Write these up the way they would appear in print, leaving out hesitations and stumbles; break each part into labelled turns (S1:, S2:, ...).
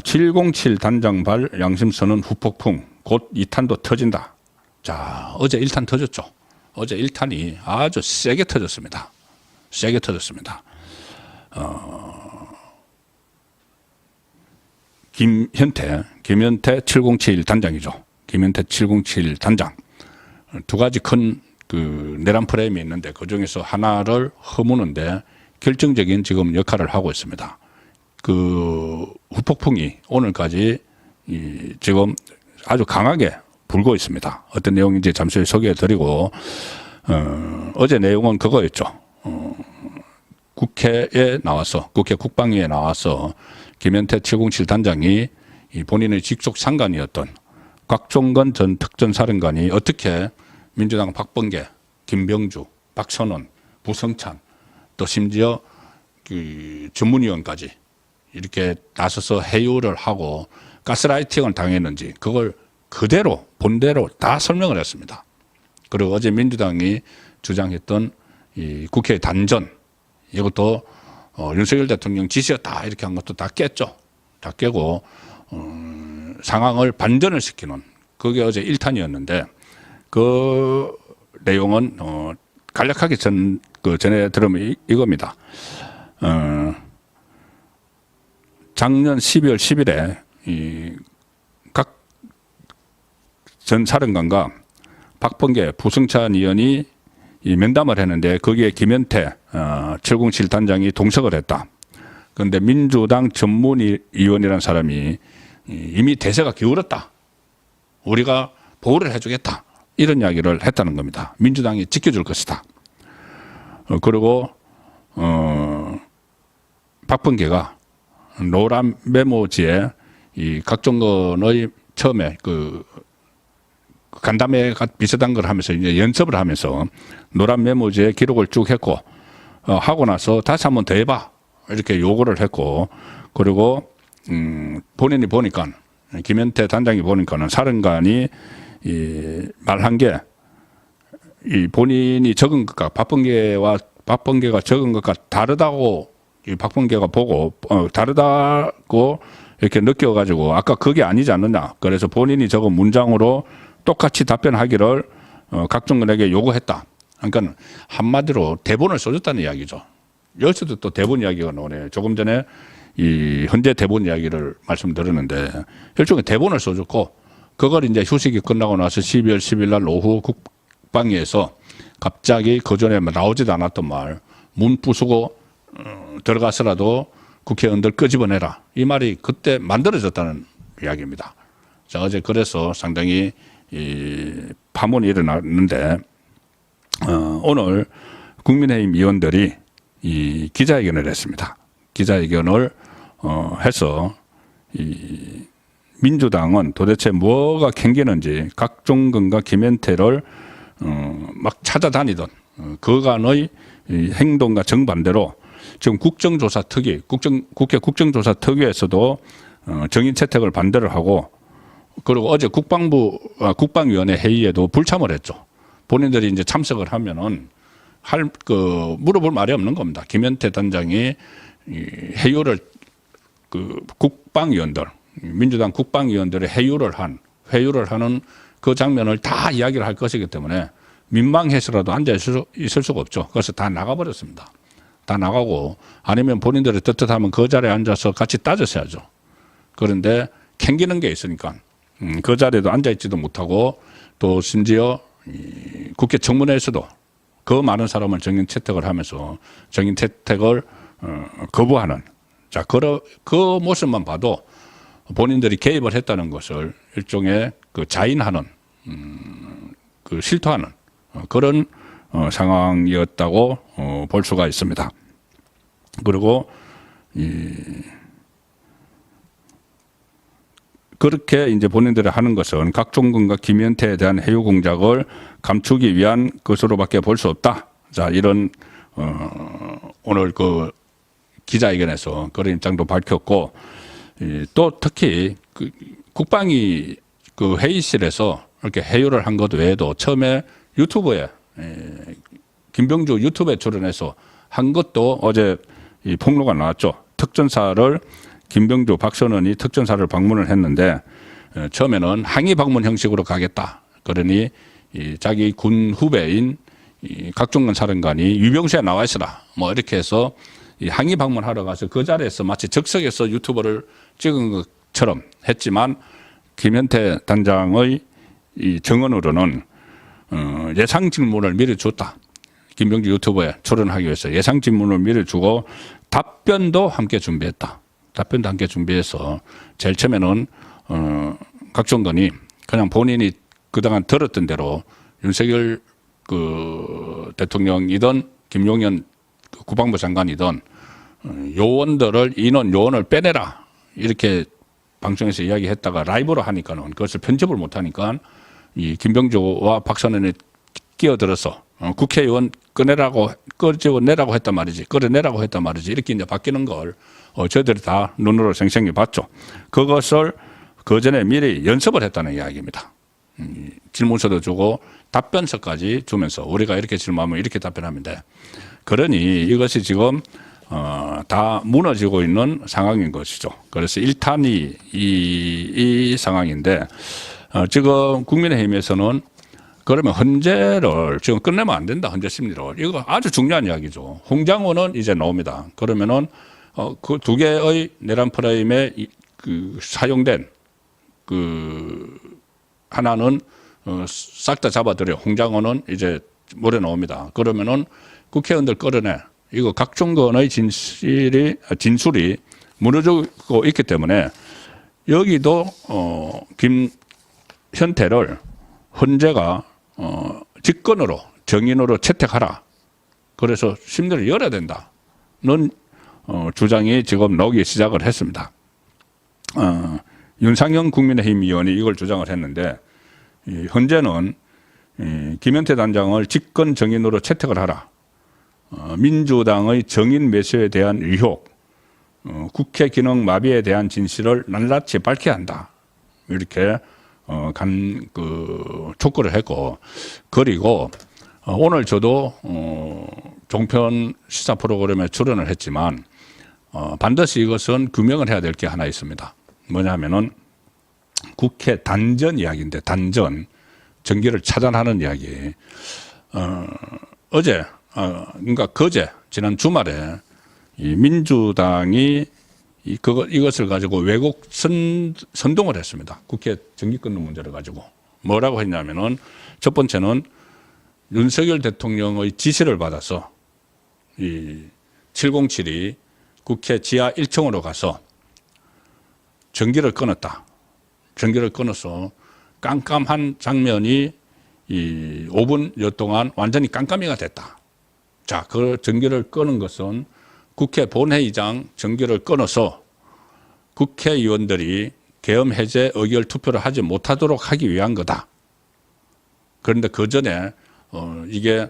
S1: 707 단장발 양심선언 후폭풍 곧 2탄도 터진다. 자, 어제 1탄 터졌죠. 어제 1탄이 아주 세게 터졌습니다. 세게 터졌습니다. 김현태 707 단장이죠. 김현태 707 단장. 두 가지 큰 그 내란 프레임이 있는데 그 중에서 하나를 허무는데 결정적인 지금 역할을 하고 있습니다. 그 후폭풍이 오늘까지 지금 아주 강하게 불고 있습니다. 어떤 내용인지 잠시 후에 소개해드리고 어제 내용은 그거였죠. 국회에 나와서 국회 국방위에 나와서 김현태 707 단장이 본인의 직속 상관이었던 곽종건 전 특전사령관이 어떻게 민주당 박범계, 김병주, 박선원, 부성찬 또 심지어 그 전문위원까지 이렇게 나서서 해유를 하고 가스라이팅을 당했는지 그걸 그대로 본대로 다 설명을 했습니다. 그리고 어제 민주당이 주장했던 이 국회 단전 이것도 윤석열 대통령 지시였다 이렇게 한 것도 다 깼죠. 다 깨고 상황을 반전을 시키는 그게 어제 1탄이었는데 그 내용은 간략하게 전해 들으면 이겁니다. 작년 12월 10일에 각 전 사령관과 박범계, 부승찬 의원이 면담을 했는데 거기에 김현태 707 단장이 동석을 했다. 그런데 민주당 전문위원이라는 사람이 이미 대세가 기울었다. 우리가 보호를 해주겠다. 이런 이야기를 했다는 겁니다. 민주당이 지켜줄 것이다. 그리고 박범계가 노란 메모지에 이 각종건의 처음에 그 간담회가 비슷한 걸 하면서 이제 연습을 하면서 노란 메모지에 기록을 쭉 했고 하고 나서 다시 한번 더 해봐 이렇게 요구를 했고 그리고 본인이 보니까 김현태 단장이 보니까는 사령관이 말한 게 이 본인이 적은 것과 박범계가 적은 것과 다르다고 이 박범계가 보고 다르다고 이렇게 느껴가지고 아까 그게 아니지 않느냐. 그래서 본인이 적은 문장으로 똑같이 답변하기를 각종군에게 요구했다. 그러니까 한마디로 대본을 써줬다는 이야기죠. 여기서도 또 대본 이야기가 나오네. 조금 전에 이 현재 대본 이야기를 말씀드렸는데 일종의 대본을 써줬고 그걸 이제 휴식이 끝나고 나서 12월 10일 날 오후 국방위에서 갑자기 그 전에 나오지도 않았던 말 문 부수고 들어가서라도 국회의원들 끄집어내라. 이 말이 그때 만들어졌다는 이야기입니다. 자, 어제 그래서 상당히 파문이 일어났는데 오늘 국민의힘 의원들이 이 기자회견을 했습니다. 기자회견을 해서 이 민주당은 도대체 뭐가 캥기는지 각종건과 김현태를 막 찾아다니던 그간의 행동과 정반대로 지금 국정조사 특위, 국회 국정조사 특위에서도 정인 채택을 반대를 하고 그리고 어제 국방위원회 회의에도 불참을 했죠. 본인들이 이제 참석을 하면은 물어볼 말이 없는 겁니다. 김현태 단장이 회유를 국방위원들, 민주당 국방위원들의 회유를 하는 그 장면을 다 이야기를 할 것이기 때문에 민망해서라도 앉아 있을 수가 없죠. 그래서 다 나가버렸습니다. 다 나가고 아니면 본인들이 떳떳하면 그 자리에 앉아서 같이 따졌어야죠. 그런데 캥기는 게 있으니까 그 자리에도 앉아있지도 못하고 또 심지어 국회 청문회에서도 그 많은 사람을 정인 채택을 하면서 정인 채택을 거부하는 자, 그 모습만 봐도 본인들이 개입을 했다는 것을 일종의 그 자인하는 그 실토하는 그런 상황이었다고 볼 수가 있습니다. 그리고 그렇게 이제 본인들이 하는 것은 각종군과 김현태에 대한 해유 공작을 감추기 위한 것으로밖에 볼 수 없다. 자, 이런 오늘 그 기자회견에서 그런 입장도 밝혔고 또 특히 그 국방위 그 회의실에서 이렇게 해유를 한 것 외에도 처음에 유튜브에 김병주 유튜브에 출연해서 한 것도 어제 이 폭로가 나왔죠. 특전사를 김병주, 박선원이 특전사를 방문을 했는데 처음에는 항의 방문 형식으로 가겠다. 그러니 자기 군 후배인 각종근 사령관이 유병수에 나와 있어라. 뭐 이렇게 해서 항의 방문하러 가서 그 자리에서 마치 즉석에서 유튜브를 찍은 것처럼 했지만 김현태 단장의 이 정언으로는 예상 질문을 미리 줬다. 김병주 유튜브에 출연하기 위해서 예상 질문을 미리 주고 답변도 함께 준비했다. 답변도 함께 준비해서 제일 처음에는 각종건이 그냥 본인이 그동안 들었던 대로 윤석열 그 대통령이든 김용현 국방부 장관이든 요원들을 인원 요원을 빼내라 이렇게 방송에서 이야기했다가 라이브로 하니까는 그것을 편집을 못하니까 김병주와 박선원이 끼어들어서 국회의원 끌어내라고 했단 말이지 이렇게 이제 바뀌는 걸 저희들이 다 눈으로 생생히 봤죠. 그것을 그 전에 미리 연습을 했다는 이야기입니다. 질문서도 주고 답변서까지 주면서 우리가 이렇게 질문하면 이렇게 답변하면 돼. 그러니 이것이 지금 다 무너지고 있는 상황인 것이죠. 그래서 1탄이 이 상황인데 지금 국민의힘에서는 그러면 헌재를 지금 끝내면 안 된다. 헌재 심리를. 이거 아주 중요한 이야기죠. 홍장호는 이제 나옵니다. 그러면은 그 두 개의 내란 프레임에 사용된 하나는 싹 다 잡아들여. 홍장호는 이제 모레 나옵니다. 그러면은 국회의원들 끌어내. 이거 각종건의 진술이 무너지고 있기 때문에 여기도 김현태를 헌재가 직권으로 정인으로 채택하라. 그래서 심리를 열어야 된다는 주장이 지금 나오기 시작을 했습니다. 윤상현 국민의힘 의원이 이걸 주장을 했는데 헌재는 김현태 단장을 직권 정인으로 채택을 하라. 민주당의 정인 매수에 대한 의혹, 국회 기능 마비에 대한 진실을 낱낱이 밝혀야 한다. 이렇게 촉구를 했고, 그리고 오늘 저도 종편 시사 프로그램에 출연을 했지만 반드시 이것은 규명을 해야 될 게 하나 있습니다. 뭐냐면은 국회 단전 이야기인데 단전 정기를 차단하는 이야기. 어제 그러니까 그제 지난 주말에 이 민주당이 이것을 가지고 왜곡 선동을 했습니다. 국회 정기 끊는 문제를 가지고 뭐라고 했냐면은 첫 번째는 윤석열 대통령의 지시를 받아서 이 707이 국회 지하 1층으로 가서 전기를 끊었다. 전기를 끊어서 깜깜한 장면이 이 5분여 동안 완전히 깜깜이가 됐다. 자, 그 전기를 끄는 것은 국회 본회의장 전기를 끊어서 국회의원들이 계엄 해제 의결 투표를 하지 못하도록 하기 위한 거다. 그런데 그 전에 이게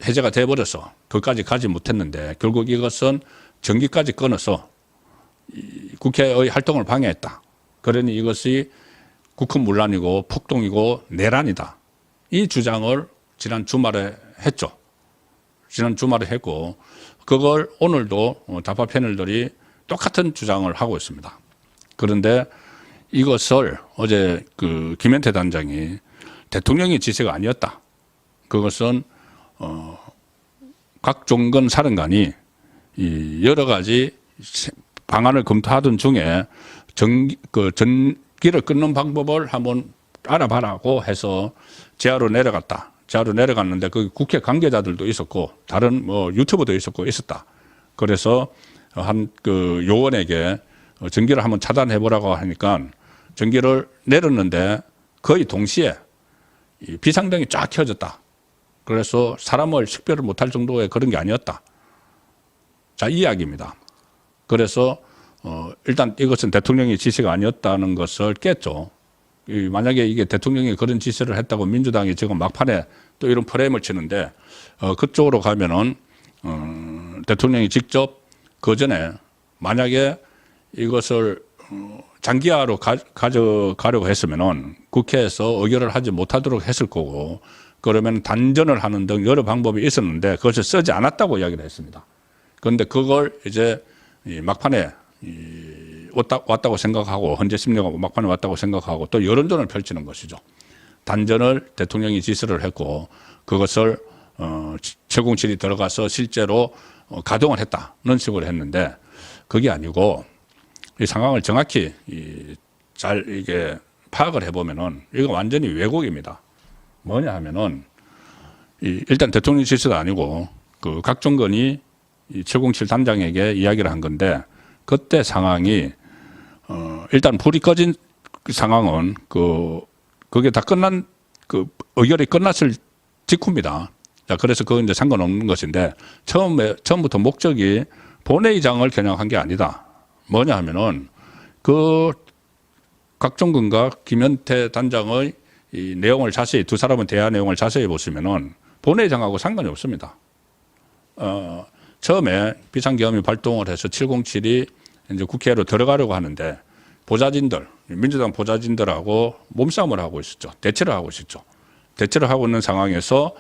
S1: 해제가 돼버려서 그까지 가지 못했는데 결국 이것은 전기까지 끊어서 국회의 활동을 방해했다. 그러니 이것이 국헌문란이고 폭동이고 내란이다. 이 주장을 지난 주말에 했죠. 지난 주말에 했고 그걸 오늘도 좌파 패널들이 똑같은 주장을 하고 있습니다. 그런데 이것을 어제 김현태 단장이 대통령의 지시가 아니었다. 그것은 각종건 사령관이 여러 가지 방안을 검토하던 중에 전기를 끊는 방법을 한번 알아봐라고 해서 지하로 내려갔다. 지하로 내려갔는데 그 국회 관계자들도 있었고 다른 유튜버도 있었다. 그래서 한 요원에게 전기를 한번 차단해 보라고 하니까 전기를 내렸는데 거의 동시에 비상등이 쫙 켜졌다. 그래서 사람을 식별을 못할 정도의 그런 게 아니었다. 자, 이 이야기입니다. 그래서 일단 이것은 대통령의 지시가 아니었다는 것을 깼죠. 만약에 이게 대통령이 그런 지시를 했다고 민주당이 지금 막판에 또 이런 프레임을 치는데 그쪽으로 가면은 대통령이 직접 그 전에 만약에 이것을 장기화로 가져가려고 했으면은 국회에서 의결을 하지 못하도록 했을 거고 그러면 단전을 하는 등 여러 방법이 있었는데 그것을 쓰지 않았다고 이야기를 했습니다. 그런데 그걸 이제 이 막판에 왔다고 생각하고 헌재 심리가 막판에 왔다고 생각하고 또 여론전을 펼치는 것이죠. 단전을 대통령이 지시를 했고 그것을 최공실이 들어가서 실제로 가동을 했다는 식으로 했는데 그게 아니고 이 상황을 정확히 잘 이게 파악을 해보면은 이거 완전히 왜곡입니다. 뭐냐 하면은 일단 대통령 지시도 아니고 그 각종건이 이 707 단장에게 이야기를 한 건데 그때 상황이 일단 불이 꺼진 그 상황은 그게 다 끝난 의결이 끝났을 직후입니다. 자, 그래서 그건 이제 상관없는 것인데 처음부터 목적이 본회의장을 겨냥한 게 아니다. 뭐냐 하면은 그 각종근과 김현태 단장의 이 내용을 자세히 두 사람의 대화 내용을 자세히 보시면은 본회의장하고 상관이 없습니다. 처음에 비상계엄이 발동을 해서 707이 이제 국회로 들어가려고 하는데 보좌진들, 민주당 보좌진들하고 몸싸움을 하고 있었죠. 대치를 하고 있었죠. 대치를 하고 있는 상황에서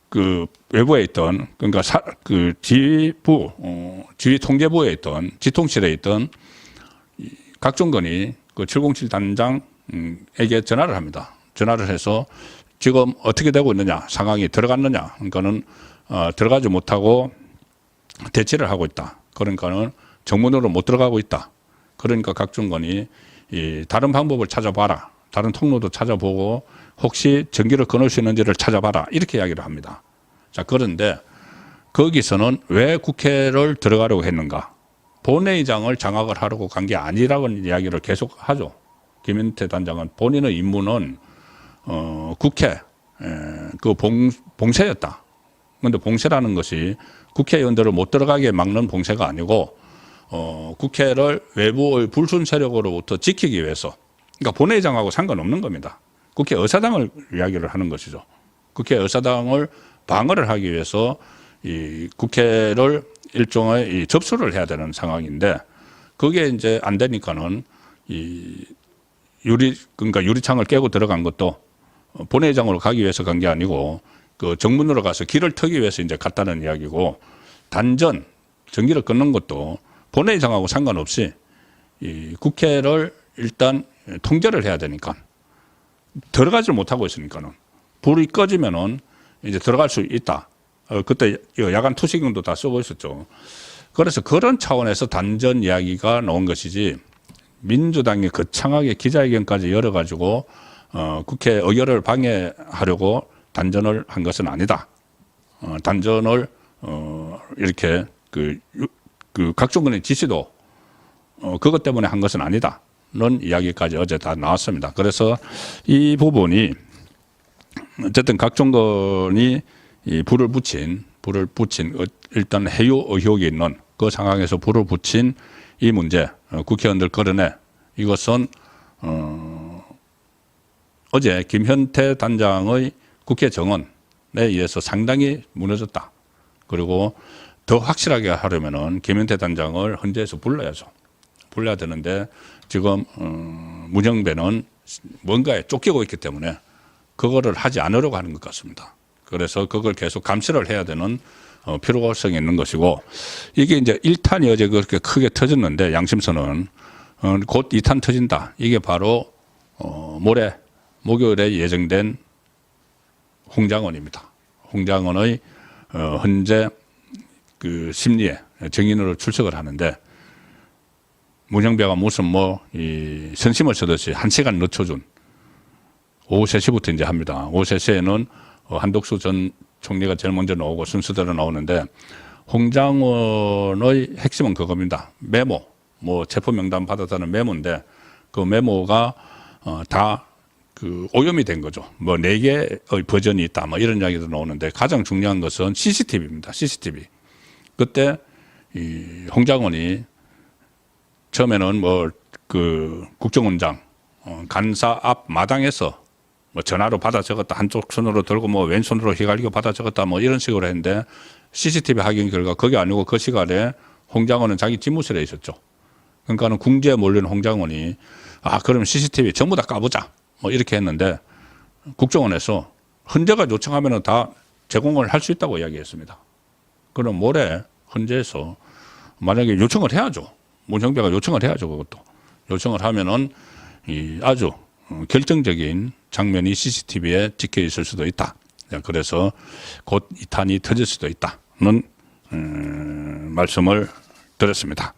S1: 그 외부에 있던 그러니까 그 지휘 통제부에 있던 지통실에 있던 각종건이 그 707 단장에게 전화를 합니다. 전화를 해서 지금 어떻게 되고 있느냐, 상황이 들어갔느냐, 그러니까는 들어가지 못하고 대치를 하고 있다. 그러니까는 정문으로 못 들어가고 있다. 그러니까 각종건이 다른 방법을 찾아봐라. 다른 통로도 찾아보고 혹시 전기를 끊을 수 있는지를 찾아봐라. 이렇게 이야기를 합니다. 자, 그런데 거기서는 왜 국회를 들어가려고 했는가? 본회의장을 장악을 하려고 간 게 아니라는 이야기를 계속 하죠. 김현태 단장은 본인의 임무는 국회 그 봉쇄였다. 그런데 봉쇄라는 것이 국회의원들을 못 들어가게 막는 봉쇄가 아니고 국회를 외부의 불순 세력으로부터 지키기 위해서, 그러니까 본회의장하고 상관없는 겁니다. 국회 의사당을 이야기를 하는 것이죠. 국회 의사당을 방어를 하기 위해서 이 국회를 일종의 접수를 해야 되는 상황인데 그게 이제 안 되니까는 그러니까 유리창을 깨고 들어간 것도 본회의장으로 가기 위해서 간 게 아니고 그 정문으로 가서 길을 트기 위해서 이제 갔다는 이야기고, 단전 전기를 끊는 것도 본회의장하고 상관없이 이 국회를 일단 통제를 해야 되니까 들어가지 못하고 있으니까는 불이 꺼지면은 이제 들어갈 수 있다. 그때 야간 투시경도 다 쓰고 있었죠. 그래서 그런 차원에서 단전 이야기가 나온 것이지 민주당이 거창하게 기자회견까지 열어가지고 국회 의결을 방해하려고 단전을 한 것은 아니다. 단전을 이렇게 그 각종근의 지시도 그것 때문에 한 것은 아니다는 이야기까지 어제 다 나왔습니다. 그래서 이 부분이 어쨌든 각종근이 이 불을 붙인 일단 해유 의혹이 있는 그 상황에서 불을 붙인 이 문제, 국회의원들 거론해 이것은 어제 김현태 단장의 국회 정언에 의해서 상당히 무너졌다. 그리고 더 확실하게 하려면은 김현태 단장을 헌재에서 불러야죠. 불러야 되는데 지금 문영배는 뭔가에 쫓기고 있기 때문에 그거를 하지 않으려고 하는 것 같습니다. 그래서 그걸 계속 감시를 해야 되는 필요성이 있는 것이고, 이게 이제 1탄이 어제 그렇게 크게 터졌는데 양심선은 곧 2탄 터진다. 이게 바로 목요일에 예정된 홍장원입니다. 홍장원의 헌재 그 심리에 증인으로 출석을 하는데 문영배가 무슨 이 선심을 쓰듯이 1시간 늦춰준 오후 3시부터 이제 합니다. 오후 3시에는 한덕수 전 총리가 제일 먼저 나오고 순서대로 나오는데 홍장원의 핵심은 그겁니다. 메모, 체포 명단 받았다는 메모인데 그 메모가 다 그 오염이 된 거죠. 4개의 버전이 있다. 이런 이야기도 나오는데 가장 중요한 것은 CCTV입니다. CCTV. 그때 이 홍장원이 처음에는 그 국정원장 간사 앞 마당에서 전화로 받아 적었다. 한쪽 손으로 들고 왼손으로 휘갈기고 받아 적었다. 이런 식으로 했는데 CCTV 확인 결과 그게 아니고 그 시간에 홍장원은 자기 집무실에 있었죠. 그러니까는 궁지에 몰린 홍장원이 그럼 CCTV 전부 다 까보자. 이렇게 했는데 국정원에서 헌재가 요청하면은 다 제공을 할 수 있다고 이야기했습니다. 그럼 모레 헌재에서 만약에 요청을 해야죠. 문형배가 요청을 해야죠. 그것도 요청을 하면은 이 아주 결정적인 장면이 CCTV에 찍혀 있을 수도 있다. 그래서 곧 이 탄이 터질 수도 있다는 말씀을 드렸습니다.